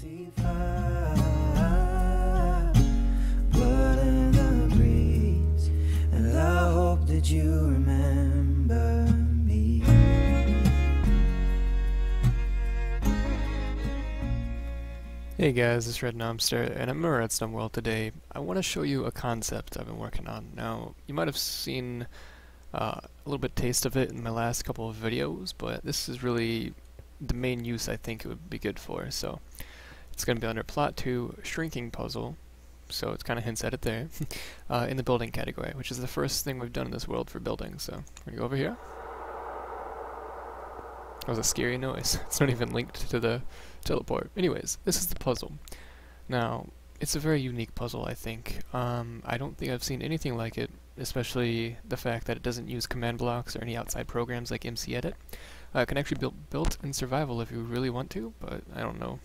See fire, blood in the breeze, and I hope that you remember me. Hey guys, it's Red Nomster, and I'm in Redstone World today. I want to show you a concept I've been working on. Now, you might have seen a little bit taste of it in my last couple of videos, but this is really the main use I think it would be good for. So, it's going to be under Plot 2, Shrinking Puzzle, so it kind of hints at it there, in the building category, which is the first thing we've done in this world for building. So, we're going to go over here. That was a scary noise. It's not even linked to the teleport. Anyways, this is the puzzle. Now, it's a very unique puzzle, I think. I don't think I've seen anything like it, especially the fact that it doesn't use command blocks or any outside programs like MC-Edit. It can actually be built in survival if you really want to, but I don't know.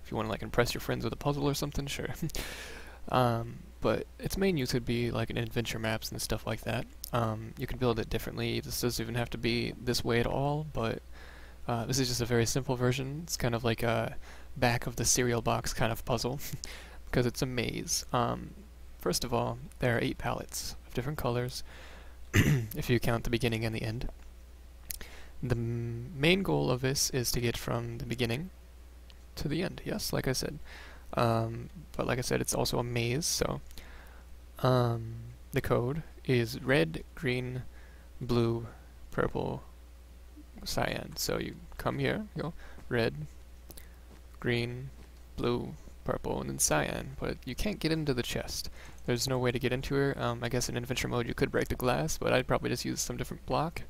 If you want to like impress your friends with a puzzle or something, sure. But its main use would be like in adventure maps and stuff like that. You can build it differently. This doesn't even have to be this way at all, but this is just a very simple version. It's kind of like a back of the cereal box kind of puzzle, because it's a maze. First of all, there are 8 palettes of different colors, if you count the beginning and the end. The main goal of this is to get from the beginning to the end, yes, like I said. But like I said, it's also a maze, so the code is red, green, blue, purple, cyan. So you come here, you go red, green, blue, purple, and then cyan. But you can't get into the chest. There's no way to get into her. I guess in adventure mode you could break the glass, but I'd probably just use some different block.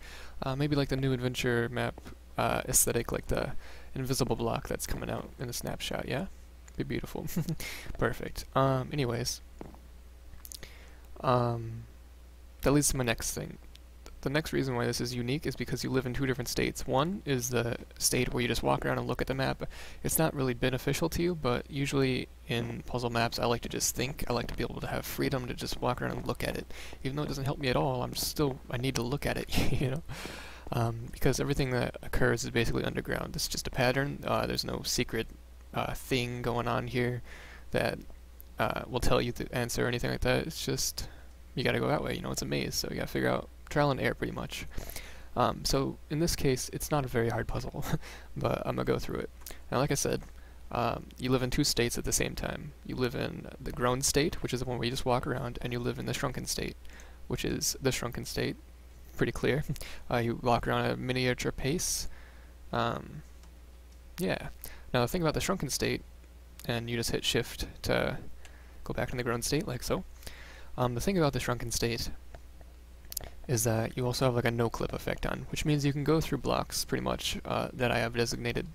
Maybe like the new adventure map aesthetic, like the invisible block that's coming out in the snapshot, yeah? Be beautiful. Perfect. Anyways. That leads to my next thing. The next reason why this is unique is because you live in 2 different states. One is the state where you just walk around and look at the map. It's not really beneficial to you, but usually in puzzle maps I like to just think. I like to be able to have freedom to just walk around and look at it. Even though it doesn't help me at all, I need to look at it, you know? Because everything that occurs is basically underground. It's just a pattern. There's no secret thing going on here that will tell you the answer or anything like that. It's just, you gotta go that way, you know, it's a maze, so you gotta figure out trial and error pretty much. So in this case, it's not a very hard puzzle, but I'm gonna go through it. Now, like I said, you live in 2 states at the same time. You live in the grown state, which is the one where you just walk around, and you live in the shrunken state, which is the shrunken state. Pretty clear. You walk around at a miniature pace. Yeah. Now the thing about the shrunken state, and you just hit shift to go back in the grown state, like so. The thing about the shrunken state is that you also have like a no-clip effect on, which means you can go through blocks pretty much that I have designated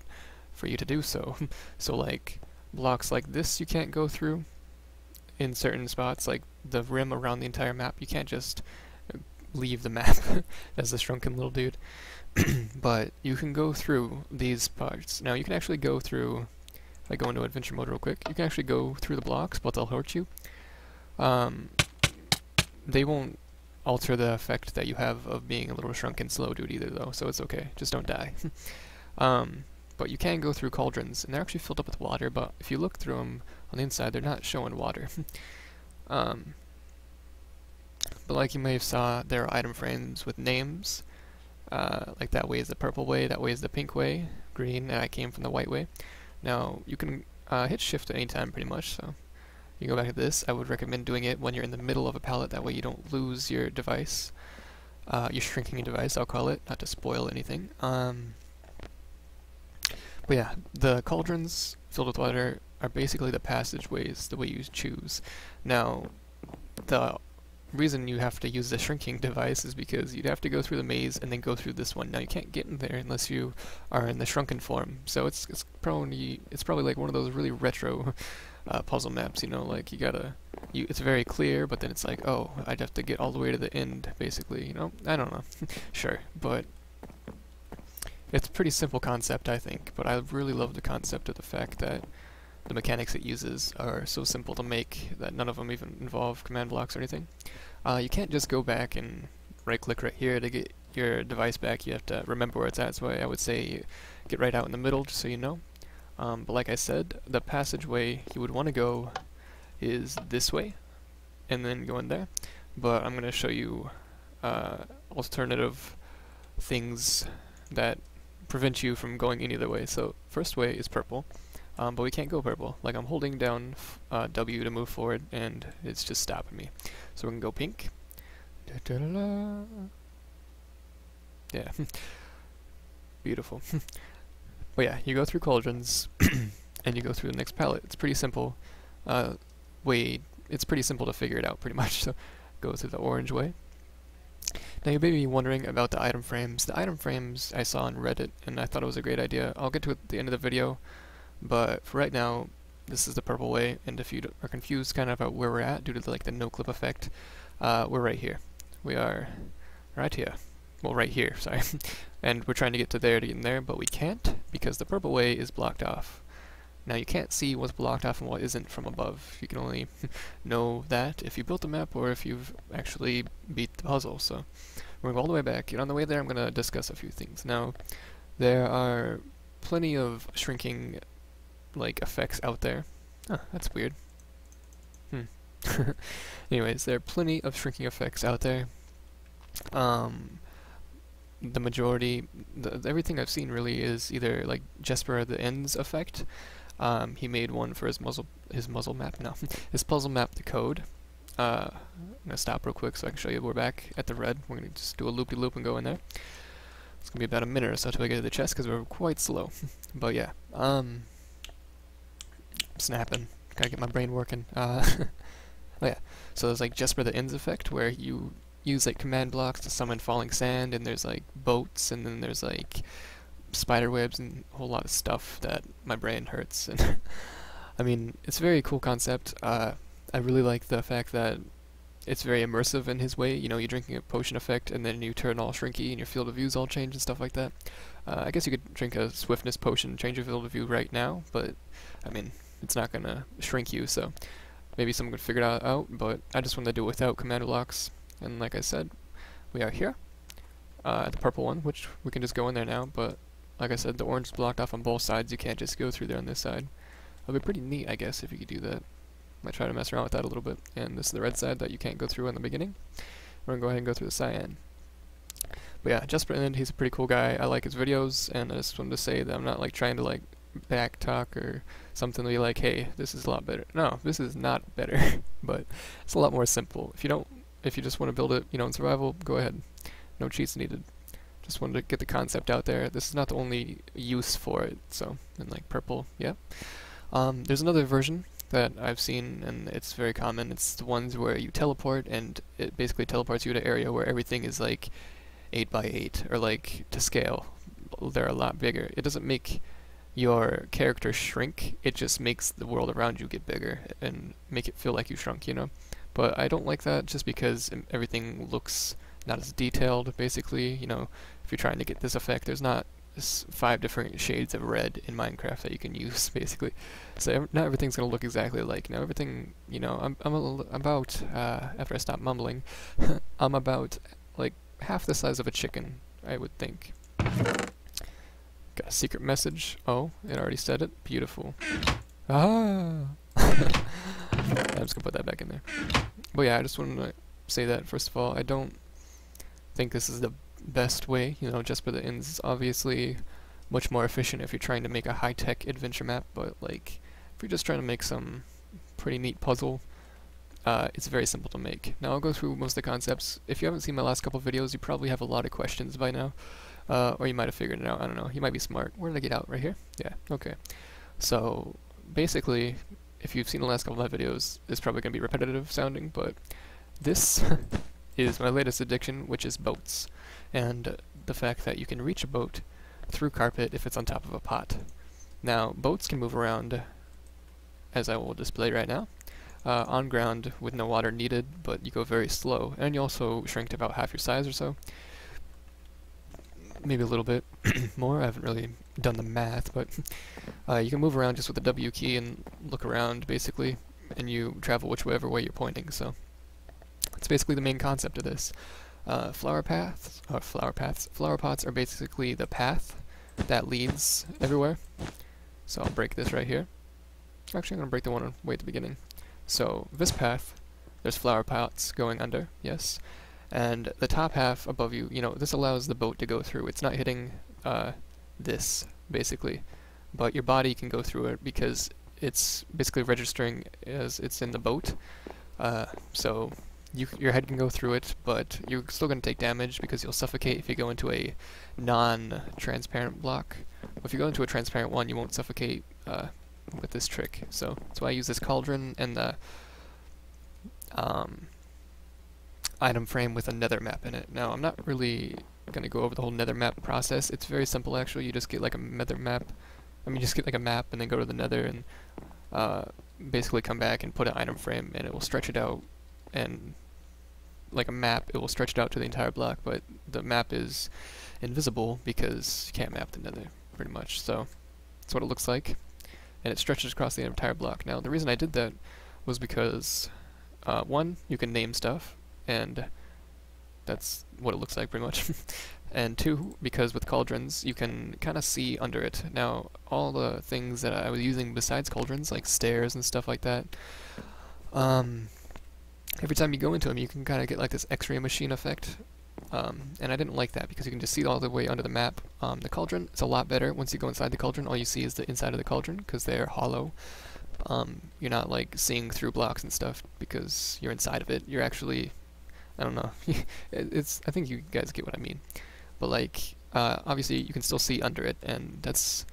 for you to do so. So like blocks like this you can't go through in certain spots, like the rim around the entire map. You can't just leave the map as a shrunken little dude. But you can go through these parts. Now you can actually go through, if I go into adventure mode real quick, you can actually go through the blocks, but they'll hurt you. They won't alter the effect that you have of being a little shrunken slow dude either though, so it's okay, just don't die. But you can go through cauldrons, and they're actually filled up with water, but if you look through them on the inside, they're not showing water. But like you may have saw, there are item frames with names. Like that way is the purple way, that way is the pink way, green, and I came from the white way. Now you can hit shift at any time pretty much, so you go back to this. I would recommend doing it when you're in the middle of a palette, that way you don't lose your device. Your shrinking device, I'll call it, not to spoil anything. But yeah, the cauldrons filled with water are basically the passageways, the way you choose. Now, the reason you have to use the shrinking device is because you'd have to go through the maze and then go through this one. Now you can't get in there unless you are in the shrunken form, so it's probably like one of those really retro puzzle maps, you know, like it's very clear, but then it's like, oh, I'd have to get all the way to the end, basically, you know? I don't know. Sure, but it's a pretty simple concept, I think, but I really love the concept of the fact that the mechanics it uses are so simple to make that none of them even involve command blocks or anything. You can't just go back and right-click right here to get your device back. You have to remember where it's at, so I would say you get right out in the middle, just so you know. But like I said, the passageway you would want to go is this way, and then go in there. But I'm going to show you alternative things that prevent you from going any other way. So first way is purple, but we can't go purple. Like I'm holding down W to move forward, and it's just stopping me. So we're going to go pink. Da-da-da-da. Yeah. Beautiful. But yeah, you go through cauldrons, and you go through the next palette. It's pretty simple. It's pretty simple to figure it out, pretty much. So go through the orange way. Now you may be wondering about the item frames. The item frames I saw on Reddit, and I thought it was a great idea. I'll get to it at the end of the video, but for right now, this is the purple way, and if you are confused kind of about where we're at due to the no-clip effect, we're right here. We are right here. Well, right here, sorry. And we're trying to get to there to get in there, but we can't because the purple way is blocked off. Now you can't see what's blocked off and what isn't from above. You can only know that if you built the map or if you've actually beat the puzzle. So we're going to go all the way back, and on the way there I'm going to discuss a few things. Now, there are plenty of shrinking effects out there. Huh, that's weird. Anyways, there are plenty of shrinking effects out there. The majority, everything I've seen really is either Jesper the Ends effect. He made one for his muzzle map. No, his puzzle map, the code. I'm gonna stop real quick so I can show you. We're back at the red. We're gonna just do a loop-de-loop and go in there. It's gonna be about a minute or so till we get to the chest because we're quite slow. But yeah, snapping. Gotta get my brain working. Oh yeah. So there's Jesper the Ends effect where you use command blocks to summon falling sand, and there's boats, and then there's spider webs and a whole lot of stuff that my brain hurts. And I mean, it's a very cool concept. I really like the fact that it's very immersive in his way. You know, you're drinking a potion effect, and then you turn all shrinky, and your field of views all change and stuff like that. I guess you could drink a swiftness potion and change your field of view right now, but I mean, it's not gonna shrink you, so maybe someone could figure it out, but I just wanted to do it without command blocks. And like I said, we are here, the purple one, which we can just go in there now, but like I said, the orange is blocked off on both sides. You can't just go through there on this side. It'll be pretty neat, I guess, if you could do that. Might try to mess around with that a little bit. And this is the red side that you can't go through in the beginning. We're going to go ahead and go through the cyan. But yeah, Jesper End, he's a pretty cool guy. I like his videos, and I just wanted to say that I'm not trying to back talk or something to be hey, this is a lot better. No, this is not better, but it's a lot more simple. If you just want to build it, in survival, go ahead. No cheats needed. Just wanted to get the concept out there. This is not the only use for it, so, and purple, yeah. There's another version that I've seen, and it's very common. It's the ones where you teleport, and it basically teleports you to an area where everything is 8 by 8, or to scale. They're a lot bigger. It doesn't make your character shrink, it just makes the world around you get bigger, and make it feel like you shrunk, But I don't like that just because everything looks not as detailed, basically. If you're trying to get this effect, there's not 5 different shades of red in Minecraft that you can use, basically. So not everything's going to look exactly alike. Now everything, I'm about, after I stop mumbling, I'm about, half the size of a chicken, I would think. Got a secret message. Oh, it already said it. Beautiful. Ah! I'm just gonna put that back in there. But yeah, I just wanted to say that, first of all, I don't think this is the best way. Jesper the Ends is obviously much more efficient if you're trying to make a high-tech adventure map, but if you're just trying to make some pretty neat puzzle, it's very simple to make. Now I'll go through most of the concepts. If you haven't seen my last couple videos, you probably have a lot of questions by now, or you might have figured it out, I don't know, you might be smart. Where did I get out? Right here? Yeah, okay. So, basically, if you've seen the last couple of my videos, it's probably going to be repetitive sounding, but this is my latest addiction, which is boats, and the fact that you can reach a boat through carpet if it's on top of a pot. Now, boats can move around, as I will display right now, on ground with no water needed, but you go very slow, and you also shrink to about half your size or so. Maybe a little bit more, I haven't really done the math, but you can move around just with the W key and look around, basically, and you travel whichever way you're pointing, so it's basically the main concept of this. Flower pots are basically the path that leads everywhere. So I'll break this right here. Actually, I'm going to break the one way at the beginning. So this path, there's flower pots going under, yes. And the top half above you, this allows the boat to go through. It's not hitting this, basically. But your body can go through it because it's basically registering as it's in the boat. So your head can go through it, but you're still going to take damage because you'll suffocate if you go into a non-transparent block. If you go into a transparent one, you won't suffocate with this trick. So that's why I use this cauldron and the item frame with a nether map in it. Now, I'm not really going to go over the whole nether map process. It's very simple, actually. You just get like a nether map. You just get like a map and then go to the nether and basically come back and put an item frame, and it will stretch it out. And like a map, it will stretch it out to the entire block, but the map is invisible because you can't map the nether, pretty much. So that's what it looks like, and it stretches across the entire block. Now, the reason I did that was because, one, you can name stuff, and that's what it looks like pretty much. And two, because with cauldrons, you can kind of see under it. Now, all the things that I was using besides cauldrons, like stairs and stuff like that, every time you go into them, you can kind of get like this X-ray machine effect. And I didn't like that because you can just see all the way under the map. The cauldron, it's a lot better. Once you go inside the cauldron, all you see is the inside of the cauldron because they're hollow. You're not like seeing through blocks and stuff because you're inside of it. You're actually, I don't know. I think you guys get what I mean. But like, obviously you can still see under it, and that's,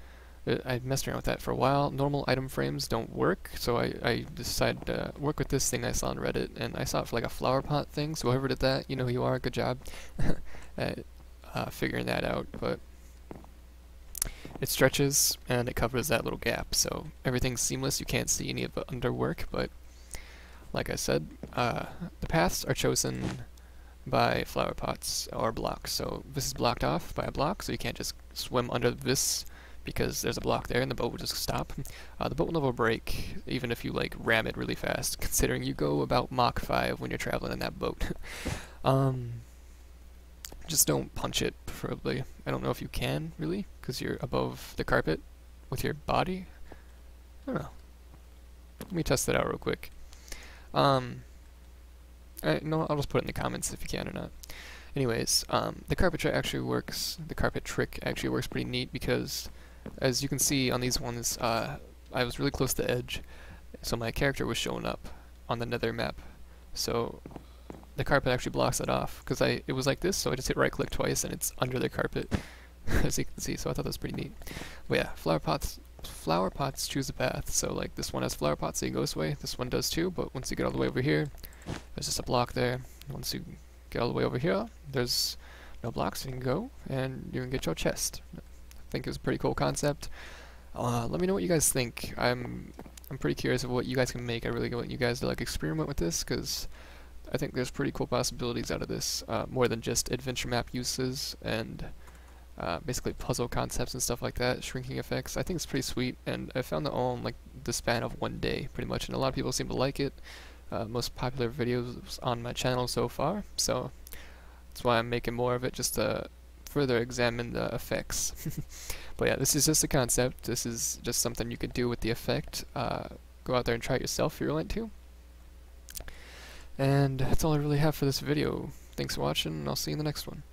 I messed around with that for a while. Normal item frames don't work, so I decided to work with this thing I saw on Reddit, and I saw it for like a flower pot thing, so whoever did that, you know who you are, good job at figuring that out. But it stretches, and it covers that little gap, so everything's seamless. You can't see any of the underwork, but like I said, the paths are chosen by flower pots or blocks. So this is blocked off by a block, so you can't just swim under this because there's a block there and the boat will just stop. The boat will never break, even if you like ram it really fast, considering you go about Mach 5 when you're traveling in that boat. Just don't punch it, preferably. I don't know if you can, really, because you're above the carpet with your body. I don't know. Let me test that out real quick. No, I'll just put it in the comments if you can or not. Anyways, the carpet trick actually works. The carpet trick actually works pretty neat because, as you can see on these ones, I was really close to the edge, so my character was showing up on the nether map. So the carpet actually blocks it off because it was like this, so I just hit right click twice and it's under the carpet, as you can see. So I thought that was pretty neat. But yeah, flower pots choose a path. So like this one has flower pots, so you go this way. This one does too, but once you get all the way over here, there's just a block there. Once you get all the way over here, there's no blocks, so you can go and you can get your chest. I think it's a pretty cool concept. Let me know what you guys think. I'm pretty curious of what you guys can make. I really want you guys to like experiment with this because I think there's pretty cool possibilities out of this, more than just adventure map uses and basically puzzle concepts and stuff like that, shrinking effects. I think it's pretty sweet, and I found it all in like the span of one day, pretty much, and a lot of people seem to like it. Most popular videos on my channel so far, so that's why I'm making more of it, just to further examine the effects. But yeah, this is just a concept. This is just something you could do with the effect. Go out there and try it yourself if you're willing to. And that's all I really have for this video. Thanks for watching, and I'll see you in the next one.